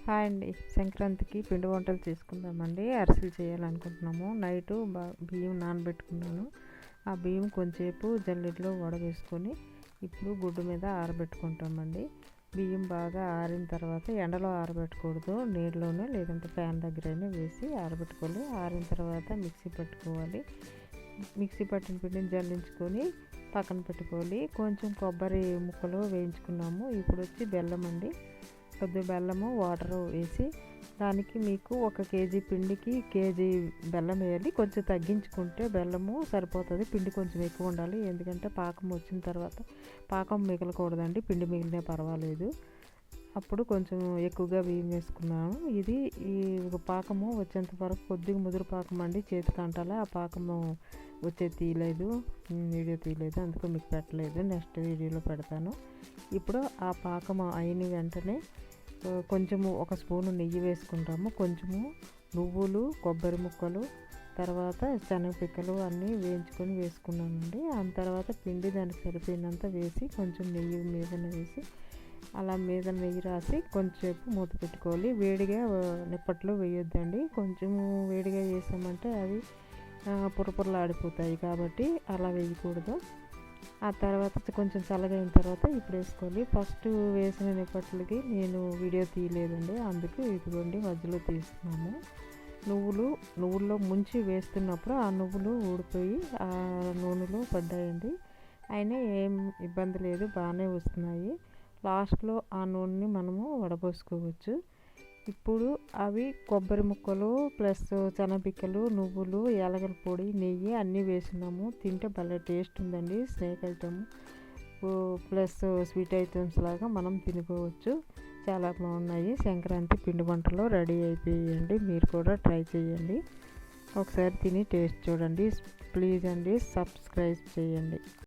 Hi అండి. సంక్రాంతికి పిండి వంటలు చేసుకుందామండి. అరిసెలు చేయాలనుకుంటున్నాము. నైటు బియ్యం నానబెట్టుకున్నాను. ఆ బియ్యం కొంచెంసేపు జల్లెడలో వడవేసుకొని ఇప్పుడు గుడ్డు మీద ఆరబెట్టుకుంటామండి. బియ్యం బాగా ఆరిన తర్వాత ఎండలో ఆరబెట్టకూడదు, నీళ్ళలోనే లేదంటే ఫ్యాన్ దగ్గరైనా వేసి ఆరబెట్టుకోవాలి. ఆరిన తర్వాత మిక్సీ పట్టుకోవాలి. మిక్సీ పట్టిన పిండిని జల్లించుకొని పక్కన పెట్టుకోవాలి. కొంచెం కొబ్బరి ముక్కలు వేయించుకున్నాము. ఇప్పుడు వచ్చి బెల్లం అండి. కొద్దిగా బెల్లము వాటర్ వేసి దానికి మీకు 1 కేజీ పిండికి కేజీ బెల్లం వేయాలి. కొంచెం తగ్గించుకుంటే బెల్లము సరిపోతుంది. పిండి కొంచెం ఎక్కువ ఉండాలి, ఎందుకంటే పాకం వచ్చిన తర్వాత పాకం మిగలకూడదండి. పిండి మిగిలినా పర్వాలేదు. అప్పుడు కొంచెం ఎక్కువగా బియ్యం వేసుకున్నాను. ఈ పాకము వచ్చేంత వరకు కొద్దిగా ముదురు పాకం అండి, చేతికి అంటాలా. ఆ పాకము తీయలేదు, వీడియో తీయలేదు, అందుకు మీకు పెట్టలేదు. నెక్స్ట్ వీడియోలో పెడతాను. ఇప్పుడు ఆ పాకం అయిన వెంటనే కొంచెము 1 స్పూను నెయ్యి వేసుకుంటాము. కొంచెము నువ్వులు, కొబ్బరి ముక్కలు, తర్వాత శనగపిక్కలు అన్నీ వేయించుకొని వేసుకున్నానండి. ఆ తర్వాత పిండి దానికి సరిపోయినంత వేసి కొంచెం నెయ్యి మీద వేసి అలా మీద నెయ్యి రాసి కొంచెంసేపు మూత పెట్టుకోవాలి. వేడిగా నిప్పట్లో వేయొద్దండి. కొంచెం వేడిగా వేసామంటే అవి పురపురలాడిపోతాయి, కాబట్టి అలా వేయకూడదు. ఆ తర్వాత కొంచెం చల్లగైన తర్వాత ఇప్పుడు వేసుకోవాలి. ఫస్ట్ వేసిన నిప్పట్లకి నేను వీడియో తీయలేదండి, అందుకు ఇదిగోండి మధ్యలో తీస్తున్నాము. నువ్వుల్లో ముంచి వేస్తున్నప్పుడు ఆ నువ్వులు ఊడిపోయి ఆ నూనెలో పడ్డాయండి. అయినా ఏం ఇబ్బంది లేదు, బాగానే వస్తున్నాయి. లాస్ట్లో ఆ నూనెని మనము వడపోసుకోవచ్చు. ఇప్పుడు అవి కొబ్బరి ముక్కలు ప్లస్ శనగపిక్కలు, నువ్వులు, యాలకుల పొడి, నెయ్యి అన్నీ వేసినాము. తింటే భలే టేస్ట్ ఉందండి. Snake item plus sweet items లాగా మనం తినుకోవచ్చు. చాలా బాగున్నాయి. సంక్రాంతి పిండి వంటలు రెడీ అయిపోయాయండి. మీరు కూడా ట్రై చేయండి. ఒకసారి తిని టేస్ట్ చూడండి. ప్లీజ్ అండి, సబ్స్క్రైబ్ చేయండి.